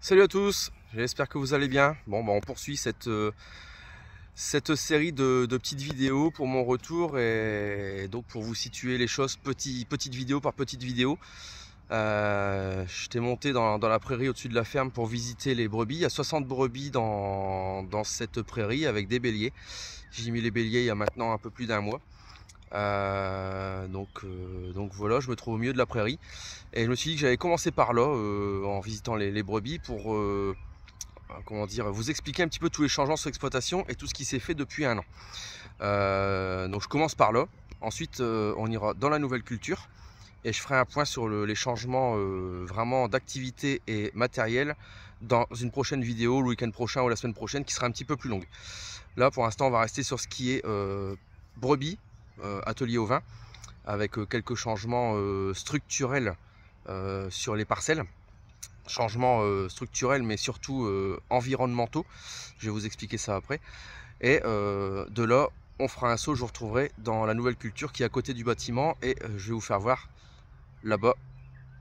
Salut à tous, j'espère que vous allez bien. Bon, on poursuit cette série de petites vidéos pour mon retour et donc pour vous situer les choses petite vidéo par petite vidéo. J'étais monté dans la prairie au-dessus de la ferme pour visiter les brebis. Il y a 60 brebis dans cette prairie avec des béliers. J'ai mis les béliers il y a maintenant un peu plus d'un mois. Donc voilà, je me trouve au milieu de la prairie et je me suis dit que j'allais commencer par là en visitant les brebis pour comment dire, vous expliquer un petit peu tous les changements sur l'exploitation et tout ce qui s'est fait depuis un an. Donc je commence par là, ensuite on ira dans la nouvelle culture et je ferai un point sur les changements vraiment d'activité et matériel dans une prochaine vidéo, le week-end prochain ou la semaine prochaine, qui sera un petit peu plus longue. Là pour l'instant on va rester sur ce qui est brebis, atelier au vin, avec quelques changements structurels sur les parcelles. Changements structurels mais surtout environnementaux. Je vais vous expliquer ça après. Et de là, on fera un saut, je vous retrouverai dans la nouvelle culture qui est à côté du bâtiment et je vais vous faire voir là-bas.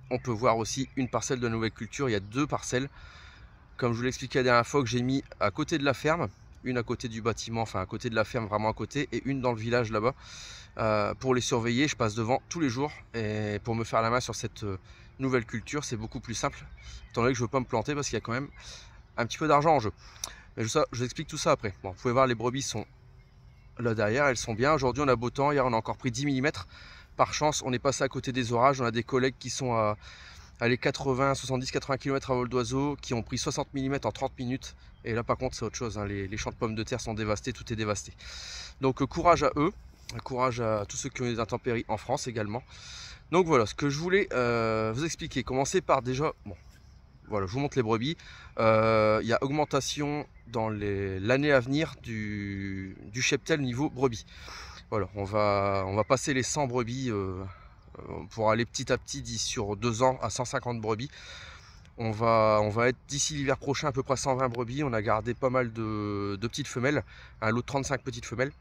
On peut voir aussi une parcelle de la nouvelle culture. Il y a deux parcelles, comme je vous l'expliquais la dernière fois, que j'ai mis à côté de la ferme. Une à côté du bâtiment, enfin à côté de la ferme, vraiment à côté, et une dans le village là-bas. Pour les surveiller, je passe devant tous les jours et pour me faire la main sur cette nouvelle culture, c'est beaucoup plus simple, étant donné que je ne veux pas me planter parce qu'il y a quand même un petit peu d'argent en jeu. Mais je vous explique tout ça après. Bon, vous pouvez voir, les brebis sont là derrière, elles sont bien. Aujourd'hui, on a beau temps. Hier, on a encore pris 10 mm. Par chance, on est passé à côté des orages. On a des collègues qui sont à 70-80 km à vol d'oiseau, qui ont pris 60 mm en 30 minutes. Et là, par contre, c'est autre chose, hein. Les champs de pommes de terre sont dévastés, tout est dévasté. Donc, courage à eux. Courage à tous ceux qui ont des intempéries en France également. Donc voilà, ce que je voulais vous expliquer. Commencer par déjà, bon, voilà, je vous montre les brebis. Il y a augmentation dans l'année à venir du cheptel niveau brebis. Voilà, on va passer les 100 brebis pour aller petit à petit sur 2 ans à 150 brebis. On va être d'ici l'hiver prochain à peu près 120 brebis. On a gardé pas mal de petites femelles, un lot de 35 petites femelles,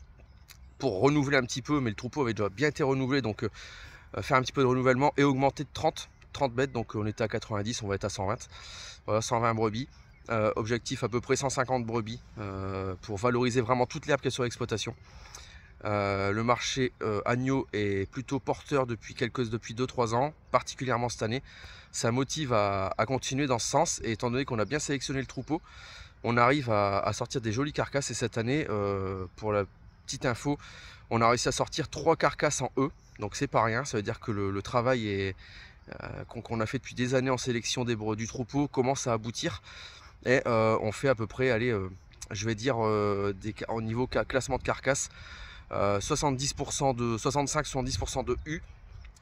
pour renouveler un petit peu, mais le troupeau avait déjà bien été renouvelé, donc faire un petit peu de renouvellement et augmenter de 30 bêtes. Donc on était à 90, on va être à 120. Voilà, 120 brebis. Objectif à peu près 150 brebis pour valoriser vraiment toute l'herbe qui est sur l'exploitation. Le marché agneau est plutôt porteur depuis 2-3 ans, particulièrement cette année. Ça motive à continuer dans ce sens, et étant donné qu'on a bien sélectionné le troupeau, on arrive à sortir des jolies carcasses. Et cette année, pour la petite info, on a réussi à sortir 3 carcasses en E, donc c'est pas rien. Ça veut dire que le travail qu'on a fait depuis des années en sélection du troupeau commence à aboutir, et on fait à peu près, allez, je vais dire au niveau classement de carcasses, 65-70% de U.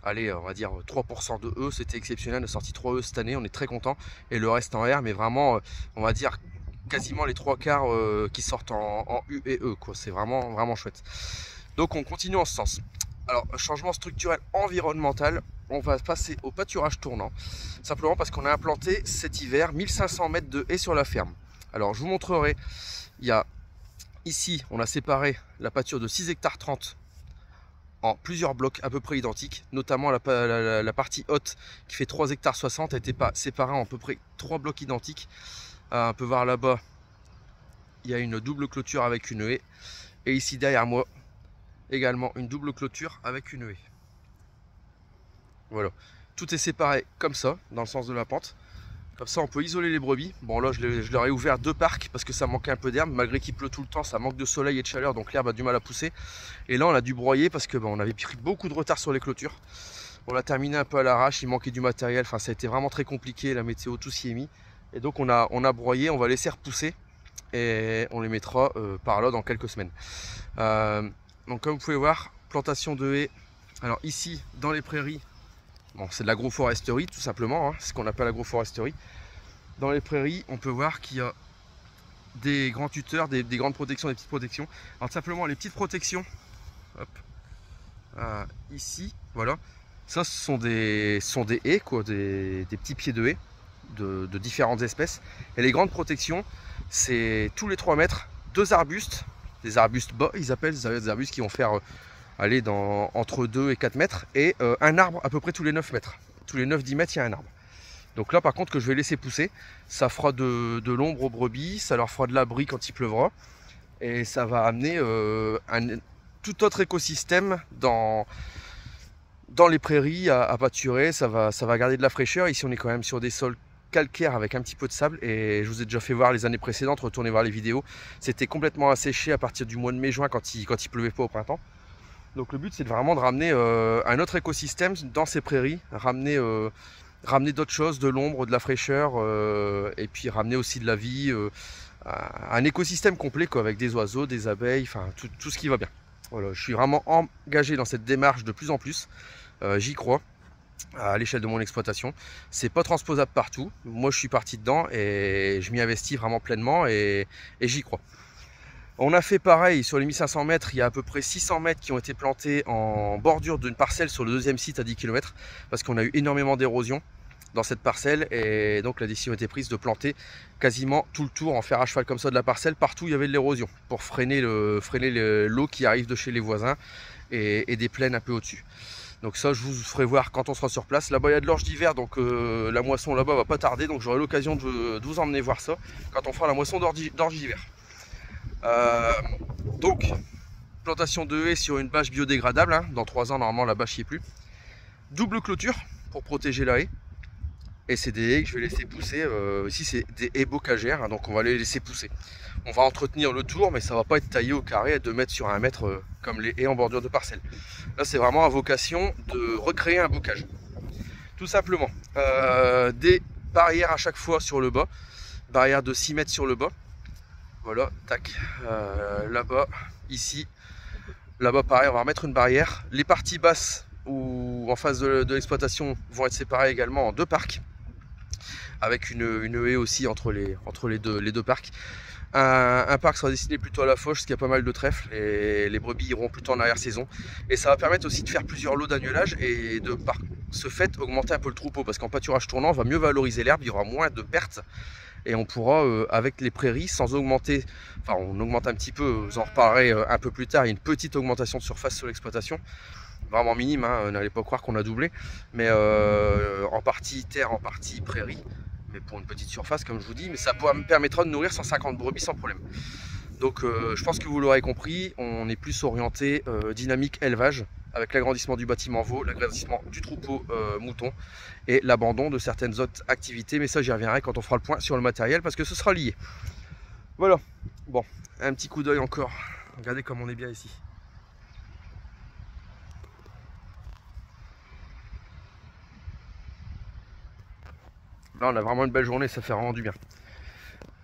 Allez, on va dire 3% de E, c'était exceptionnel, on a sorti 3 E cette année, on est très content. Et le reste en R, mais vraiment, on va dire quasiment les 3/4 qui sortent en U et E, quoi. C'est vraiment chouette. Donc on continue en ce sens. Alors, changement structurel environnemental, on va passer au pâturage tournant, simplement parce qu'on a implanté cet hiver 1500 mètres de haies sur la ferme. Alors je vous montrerai, il y a ici, on a séparé la pâture de 6 hectares 30 en plusieurs blocs à peu près identiques, notamment la partie haute qui fait 3 hectares 60 a été séparée en à peu près 3 blocs identiques. On peut voir là-bas, il y a une double clôture avec une haie, et ici derrière moi également une double clôture avec une haie. Voilà, tout est séparé comme ça, dans le sens de la pente. Comme ça on peut isoler les brebis. Bon là je leur ai ouvert 2 parcs parce que ça manquait un peu d'herbe, malgré qu'il pleut tout le temps, ça manque de soleil et de chaleur, donc l'herbe a du mal à pousser. Et là on a dû broyer parce que on avait pris beaucoup de retard sur les clôtures. On a terminé un peu à l'arrache, il manquait du matériel, enfin ça a été vraiment très compliqué, la météo, tout s'y est mis. Et donc on a broyé, on va laisser repousser et on les mettra par là dans quelques semaines. Donc comme vous pouvez voir, plantation de haies. Alors ici dans les prairies, bon, c'est de l'agroforesterie tout simplement, hein, c'est ce qu'on appelle l'agroforesterie. Dans les prairies, on peut voir qu'il y a des grands tuteurs, des grandes protections, des petites protections. Alors simplement les petites protections, hop, ici, voilà, ça ce sont des haies, quoi, des petits pieds de haies de différentes espèces. Et les grandes protections, c'est tous les 3 mètres, 2 arbustes, des arbustes bas, ils appellent, des arbustes qui vont faire aller entre 2 et 4 mètres, et un arbre à peu près tous les 9 mètres. Tous les 9-10 mètres, il y a un arbre. Donc là par contre que je vais laisser pousser, ça fera de l'ombre aux brebis, ça leur fera de l'abri quand il pleuvra. Et ça va amener un tout autre écosystème dans les prairies à pâturer, ça va garder de la fraîcheur. Ici on est quand même sur des sols calcaires avec un petit peu de sable et je vous ai déjà fait voir les années précédentes, retournez voir les vidéos, c'était complètement asséché à partir du mois de mai-juin quand il pleuvait pas au printemps. Donc le but c'est vraiment de ramener un autre écosystème dans ces prairies, ramener d'autres choses, de l'ombre, de la fraîcheur et puis ramener aussi de la vie, un écosystème complet quoi, avec des oiseaux, des abeilles, enfin tout ce qui va bien. Voilà, je suis vraiment engagé dans cette démarche de plus en plus. J'y crois à l'échelle de mon exploitation. C'est pas transposable partout. Moi, je suis parti dedans et je m'y investis vraiment pleinement et j'y crois. On a fait pareil sur les 1500 mètres. Il y a à peu près 600 mètres qui ont été plantés en bordure d'une parcelle sur le deuxième site à 10 km parce qu'on a eu énormément d'érosion dans cette parcelle et donc la décision a été prise de planter quasiment tout le tour en fer à cheval comme ça de la parcelle, partout où il y avait de l'érosion pour freiner l'eau qui arrive de chez les voisins et des plaines un peu au-dessus. Donc ça je vous ferai voir quand on sera sur place. Là-bas il y a de l'orge d'hiver, donc la moisson là-bas va pas tarder, donc j'aurai l'occasion de vous emmener voir ça quand on fera la moisson d'orge d'hiver. Donc plantation de haies sur une bâche biodégradable, hein. Dans 3 ans normalement la bâche n'y est plus. Double clôture pour protéger la haie. Et c'est des haies que je vais laisser pousser. Ici c'est des haies bocagères, hein, donc on va les laisser pousser. On va entretenir le tour, mais ça va pas être taillé au carré à 2 mètres sur 1 mètre comme les haies en bordure de parcelle. Là c'est vraiment à vocation de recréer un bocage. Tout simplement. Des barrières à chaque fois sur le bas. Barrière de 6 mètres sur le bas. Voilà, tac. Là-bas, ici. Là-bas pareil, on va remettre une barrière. Les parties basses ou en face de l'exploitation vont être séparées également en 2 parcs. Avec une haie aussi entre les deux parcs. Un parc sera destiné plutôt à la fauche, parce qu'il y a pas mal de trèfles, et les brebis iront plutôt en arrière-saison. Et ça va permettre aussi de faire plusieurs lots d'agnelage et de par ce fait augmenter un peu le troupeau, parce qu'en pâturage tournant, on va mieux valoriser l'herbe, il y aura moins de pertes. Et on pourra, avec les prairies, sans augmenter, enfin on augmente un petit peu, vous en reparlerez un peu plus tard, il y a une petite augmentation de surface sur l'exploitation. Vraiment minime, hein, n'allez pas croire qu'on a doublé, mais en partie terre, en partie prairie. Mais pour une petite surface comme je vous dis, mais ça me permettra de nourrir 150 brebis sans problème. Donc je pense que vous l'aurez compris, on est plus orienté dynamique élevage avec l'agrandissement du bâtiment veau, l'agrandissement du troupeau mouton et l'abandon de certaines autres activités, mais ça j'y reviendrai quand on fera le point sur le matériel parce que ce sera lié. Voilà, bon, un petit coup d'œil encore, regardez comme on est bien ici. Là on a vraiment une belle journée, ça fait vraiment du bien.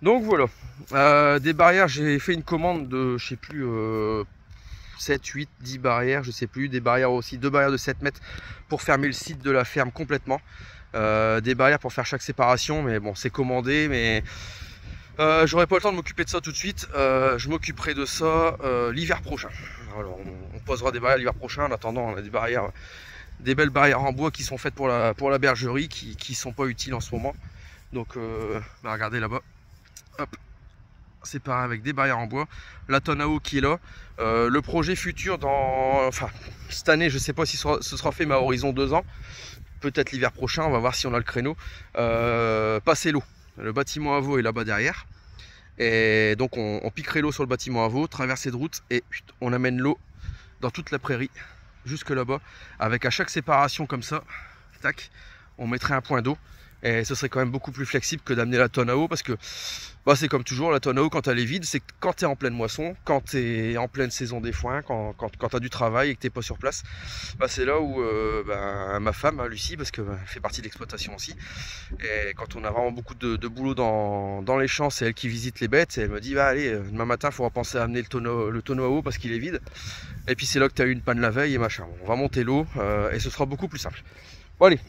Donc voilà, des barrières, j'ai fait une commande de, je sais plus, 7, 8, 10 barrières, je sais plus, des barrières aussi, 2 barrières de 7 mètres pour fermer le site de la ferme complètement. Des barrières pour faire chaque séparation, mais bon c'est commandé, mais j'aurai pas le temps de m'occuper de ça tout de suite. Je m'occuperai de ça l'hiver prochain. Alors, on posera des barrières l'hiver prochain. En attendant, on a des barrières, des belles barrières en bois qui sont faites pour la bergerie, qui sont pas utiles en ce moment. Donc bah regardez là-bas, hop, c'est pareil avec des barrières en bois. La tonne à eau qui est là. Le projet futur enfin cette année, je sais pas si ce sera fait, mais à horizon 2 ans. Peut-être l'hiver prochain, on va voir si on a le créneau. Passer l'eau. Le bâtiment à veau est là-bas derrière. Et donc on piquerait l'eau sur le bâtiment à veau, traverser de route et on amène l'eau dans toute la prairie jusque là-bas. Avec à chaque séparation comme ça, tac, on mettrait un point d'eau. Et ce serait quand même beaucoup plus flexible que d'amener la tonne à eau parce que bah, c'est comme toujours, la tonne à eau quand elle est vide, c'est quand tu es en pleine moisson, quand tu es en pleine saison des foins, quand tu as du travail et que tu n'es pas sur place. Bah, c'est là où ma femme, Lucie, parce qu'elle fait partie de l'exploitation aussi, et quand on a vraiment beaucoup de boulot dans les champs, c'est elle qui visite les bêtes et elle me dit bah, allez, demain matin il faudra penser à amener le tonneau à eau parce qu'il est vide. Et puis c'est là que tu as eu une panne la veille et machin. On va monter l'eau et ce sera beaucoup plus simple. Bon allez,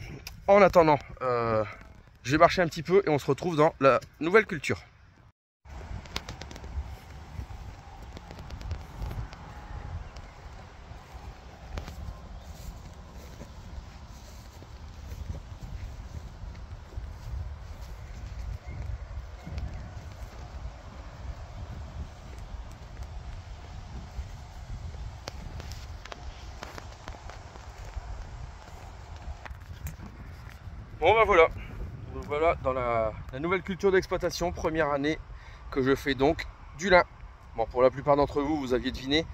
en attendant, je vais marcher un petit peu et on se retrouve dans la nouvelle culture. Bon ben voilà, voilà dans la nouvelle culture d'exploitation, première année que je fais donc du lin. Bon, pour la plupart d'entre vous, vous aviez deviné.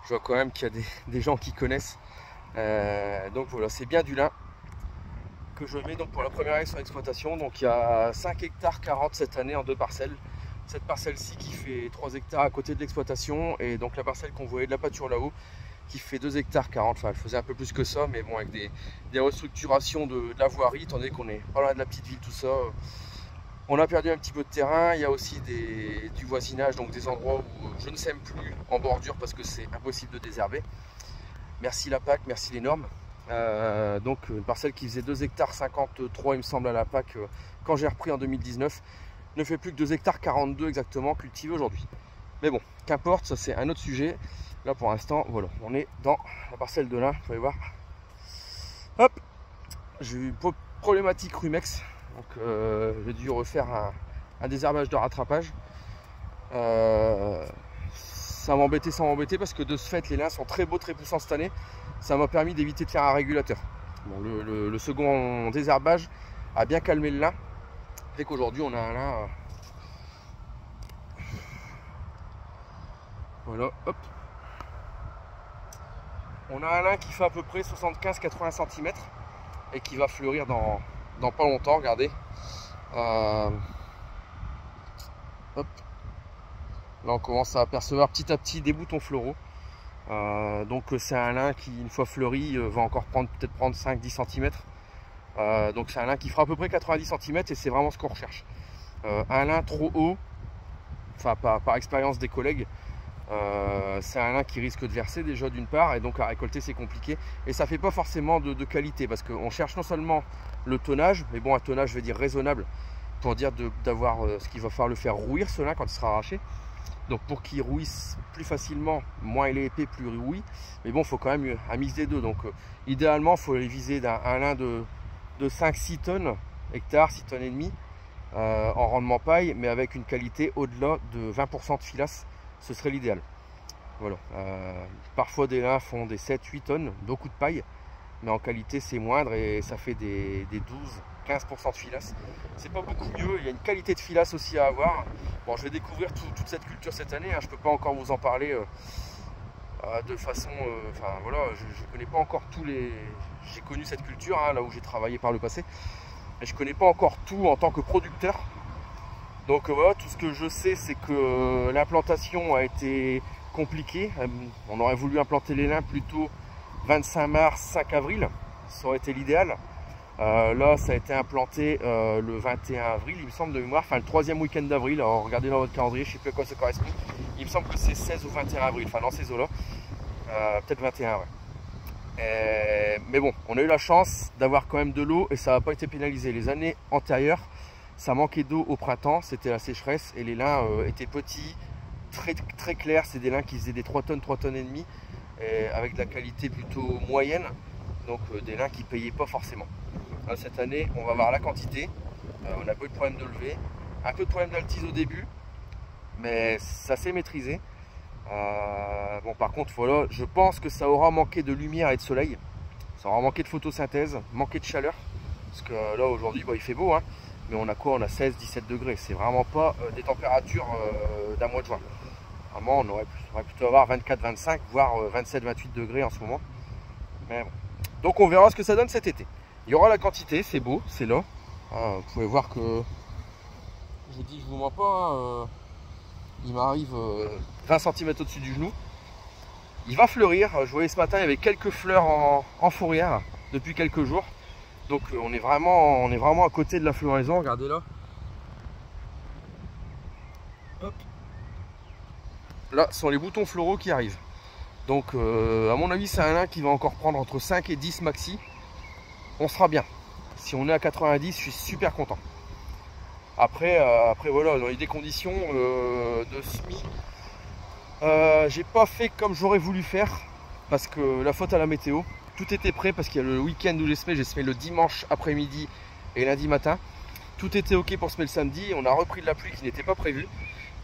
Je vois quand même qu'il y a des gens qui connaissent. Donc voilà, c'est bien du lin que je mets donc pour la première année sur l'exploitation. Donc il y a 5 hectares 40 cette année en 2 parcelles. Cette parcelle-ci qui fait 3 hectares à côté de l'exploitation, et donc la parcelle qu'on voyait de la pâture là-haut qui fait 2 hectares 40, enfin elle faisait un peu plus que ça, mais bon, avec des restructurations de la voirie, tandis qu'on est pas loin de la petite ville, tout ça. On a perdu un petit peu de terrain. Il y a aussi du voisinage, donc des endroits où je ne sème plus en bordure parce que c'est impossible de désherber. Merci la PAC, merci les normes. Donc une parcelle qui faisait 2 hectares 53 il me semble à la PAC quand j'ai repris en 2019, ne fait plus que 2 hectares 42 exactement cultivés aujourd'hui. Mais bon, qu'importe, ça c'est un autre sujet. Là pour l'instant, voilà, on est dans la parcelle de lin, vous pouvez voir. Hop, j'ai eu une problématique rumex, donc j'ai dû refaire un désherbage de rattrapage. Ça m'embêtait sans m'embêter parce que de ce fait les lins sont très beaux, très puissants cette année. Ça m'a permis d'éviter de faire un régulateur. Bon, le second désherbage a bien calmé le lin. Fait qu'aujourd'hui on a un lin. Voilà, hop. On a un lin qui fait à peu près 75-80 cm et qui va fleurir dans pas longtemps, regardez. Hop. Là on commence à apercevoir petit à petit des boutons floraux. Donc c'est un lin qui, une fois fleuri, va encore peut-être prendre 5-10 cm. Donc c'est un lin qui fera à peu près 90 cm et c'est vraiment ce qu'on recherche. Un lin trop haut, enfin par expérience des collègues, c'est un lin qui risque de verser déjà d'une part, et donc à récolter c'est compliqué. Et ça fait pas forcément de qualité, parce qu'on cherche non seulement le tonnage, mais bon, un tonnage je vais dire raisonnable, pour dire d'avoir ce qu'il va falloir le faire rouir ce lin quand il sera arraché. Donc pour qu'il rouisse plus facilement, moins il est épais, plus il rouille. Mais bon, il faut quand même un mix des deux. Donc idéalement, il faut les viser un lin de 5-6 tonnes hectare, 6 tonnes et demi en rendement paille, mais avec une qualité au-delà de 20% de filasse, ce serait l'idéal. Voilà. Parfois des lins font des 7-8 tonnes, beaucoup de paille, mais en qualité c'est moindre et ça fait des 12-15% de filasse. C'est pas beaucoup mieux. Il y a une qualité de filasse aussi à avoir. Bon, je vais découvrir toute cette culture cette année, hein. Je peux pas encore vous en parler de façon, enfin voilà, je connais pas encore tous les. J'ai connu cette culture hein, là où j'ai travaillé par le passé, mais je connais pas encore tout en tant que producteur. Donc voilà, tout ce que je sais, c'est que l'implantation a été compliquée. On aurait voulu implanter les lins plutôt 25 mars, 5 avril, ça aurait été l'idéal. Là, ça a été implanté le 21 avril, il me semble, de mémoire, enfin le 3e week-end d'avril. Alors regardez dans votre calendrier, je ne sais plus à quoi ça correspond. Il me semble que c'est 16 ou 21 avril, enfin dans ces eaux-là. Peut-être 21, ouais. Mais bon, on a eu la chance d'avoir quand même de l'eau et ça n'a pas été pénalisé. Les années antérieures, ça manquait d'eau au printemps, c'était la sécheresse et les lins étaient petits, très clairs. C'est des lins qui faisaient des 3 tonnes, 3 tonnes et demie, avec de la qualité plutôt moyenne. Donc des lins qui ne payaient pas forcément. Là, cette année, on va voir la quantité. On a pas eu de problème de levée, un peu de problème d'altise au début, mais ça s'est maîtrisé. Bon, par contre, voilà, je pense que ça aura manqué de lumière et de soleil. Ça aura manqué de photosynthèse, manqué de chaleur. Parce que là, aujourd'hui, il fait beau, hein, mais on a quoi? On a 16-17 degrés. C'est vraiment pas des températures d'un mois de juin. Vraiment, on aurait plutôt avoir 24-25, voire 27-28 degrés en ce moment. Mais bon. Donc on verra ce que ça donne cet été. Il y aura la quantité, c'est beau, c'est là. Vous pouvez voir que, je dis, je vous mens pas, hein, il m'arrive 20 cm au-dessus du genou. Il va fleurir. Je voyais ce matin, il y avait quelques fleurs en fourrière depuis quelques jours. Donc on est vraiment à côté de la floraison, regardez là. Hop. Là, ce sont les boutons floraux qui arrivent. Donc à mon avis, c'est un lin qui va encore prendre entre 5 et 10 maxi. On sera bien. Si on est à 90, je suis super content. Après voilà, dans des conditions de semis, j'ai pas fait comme j'aurais voulu faire parce que la faute à la météo. Tout était prêt parce qu'il y a le week-end où j'ai semé le dimanche après-midi et lundi matin. Tout était ok pour semer le samedi. On a repris de la pluie qui n'était pas prévue.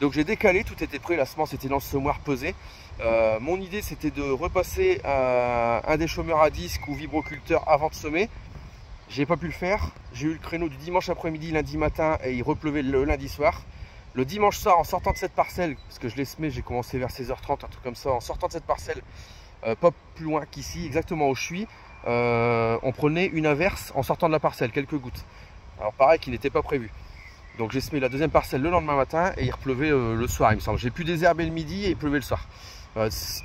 Donc j'ai décalé, tout était prêt, la semence était dans le semoir pesé. Mon idée c'était de repasser un déchômeur à disque ou vibroculteur avant de semer. J'ai pas pu le faire. J'ai eu le créneau du dimanche après-midi, lundi matin et il repleuvait le lundi soir. Le dimanche soir, en sortant de cette parcelle, parce que je l'ai semé, j'ai commencé vers 16h30, un truc comme ça, en sortant de cette parcelle, pas plus loin qu'ici, exactement où je suis, on prenait une averse en sortant de la parcelle, quelques gouttes. Alors pareil, qui n'était pas prévu. Donc j'ai semé la deuxième parcelle le lendemain matin et il repleuvait le soir, il me semble. J'ai pu désherber le midi et il pleuvait le soir.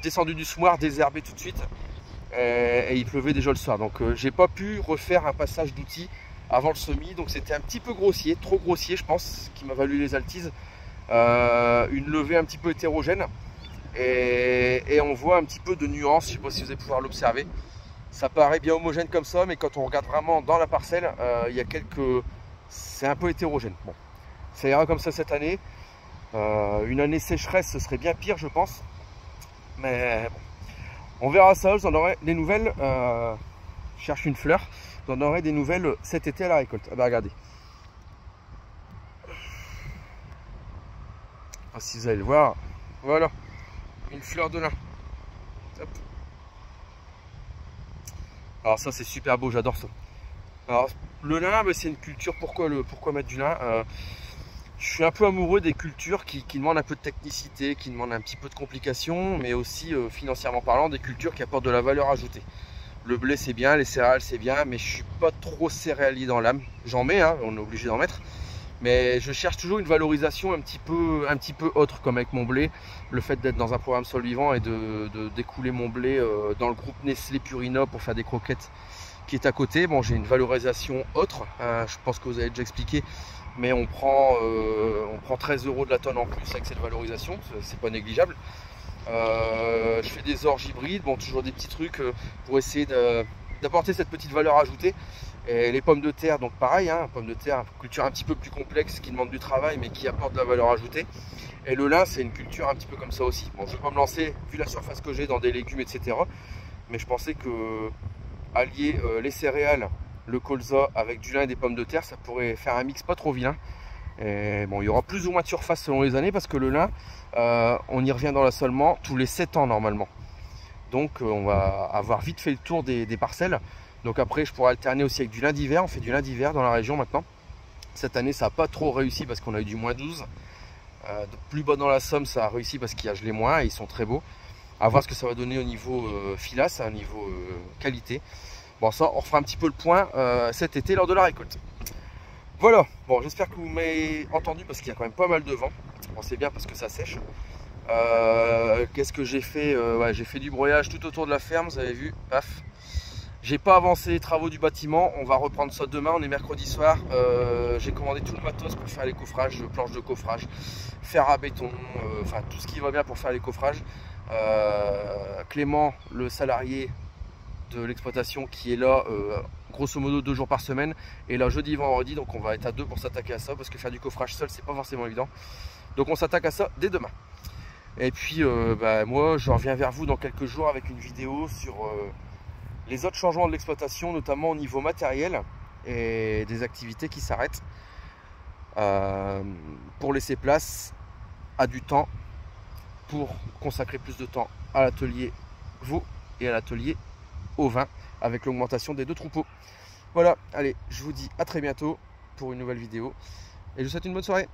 Descendu du semoir, désherbé tout de suite et il pleuvait déjà le soir. Donc j'ai pas pu refaire un passage d'outils avant le semis. Donc c'était un petit peu grossier, trop grossier je pense, qui m'a valu les altises. Une levée un petit peu hétérogène et on voit un petit peu de nuances. Je sais pas si vous allez pouvoir l'observer. Ça paraît bien homogène comme ça, mais quand on regarde vraiment dans la parcelle, il y a quelques... C'est un peu hétérogène. Bon, ça ira comme ça cette année. Une année sécheresse, ce serait bien pire, je pense. Mais bon, on verra ça. Vous en aurez des nouvelles. Je cherche une fleur. Vous en aurez des nouvelles cet été à la récolte. Ah bah regardez. Ah, si vous allez le voir, voilà, une fleur de lin. Hop. Alors ça c'est super beau, j'adore ça. Alors le lin, c'est une culture, pourquoi mettre du lin? Je suis un peu amoureux des cultures qui demandent un peu de technicité, qui demandent un petit peu de complications, mais aussi financièrement parlant, des cultures qui apportent de la valeur ajoutée. Le blé c'est bien, les céréales c'est bien, mais je suis pas trop céréalier dans l'âme. J'en mets, hein, on est obligé d'en mettre. Mais je cherche toujours une valorisation un petit peu autre, comme avec mon blé. Le fait d'être dans un programme Sol Vivant et d'écouler mon blé dans le groupe Nestlé Purina pour faire des croquettes qui est à côté. Bon, j'ai une valorisation autre, je pense que vous avez déjà expliqué, mais on prend 13 € de la tonne en plus avec cette valorisation, c'est pas négligeable. Je fais des orges hybrides, bon, toujours des petits trucs pour essayer d'apporter cette petite valeur ajoutée. Et les pommes de terre, donc pareil, hein, pommes de terre, culture un petit peu plus complexe qui demande du travail mais qui apporte de la valeur ajoutée. Et le lin, c'est une culture un petit peu comme ça aussi. Bon, je ne vais pas me lancer, vu la surface que j'ai, dans des légumes, etc. Mais je pensais que allier les céréales, le colza avec du lin et des pommes de terre, ça pourrait faire un mix pas trop vilain. Et bon, il y aura plus ou moins de surface selon les années parce que le lin, on y revient dans l'assolement tous les 7 ans normalement. Donc on va avoir vite fait le tour des parcelles. Donc après je pourrais alterner aussi avec du lin d'hiver. On fait du lin d'hiver dans la région maintenant. Cette année ça n'a pas trop réussi parce qu'on a eu du -12. Plus bas dans la Somme ça a réussi parce qu'il y a gelé moins et ils sont très beaux. À voir ce que ça va donner au niveau filasse, au niveau qualité. Bon, ça on refera un petit peu le point cet été lors de la récolte. Voilà, bon, j'espère que vous m'avez entendu parce qu'il y a quand même pas mal de vent. Bon, c'est bien parce que ça sèche. Qu'est-ce que j'ai fait? Ouais, j'ai fait du broyage tout autour de la ferme, vous avez vu, paf. J'ai pas avancé les travaux du bâtiment, on va reprendre ça demain, on est mercredi soir. J'ai commandé tout le matos pour faire les coffrages, planches de coffrage, fer à béton, enfin tout ce qui va bien pour faire les coffrages. Clément, le salarié de l'exploitation qui est là grosso modo 2 jours par semaine, et là jeudi vendredi, donc on va être à 2 pour s'attaquer à ça parce que faire du coffrage seul c'est pas forcément évident. Donc on s'attaque à ça dès demain. Et puis moi je reviens vers vous dans quelques jours avec une vidéo sur les autres changements de l'exploitation, notamment au niveau matériel et des activités qui s'arrêtent pour laisser place à du temps, pour consacrer plus de temps à l'atelier veau et à l'atelier ovin avec l'augmentation des 2 troupeaux. Voilà, allez, je vous dis à très bientôt pour une nouvelle vidéo et je vous souhaite une bonne soirée.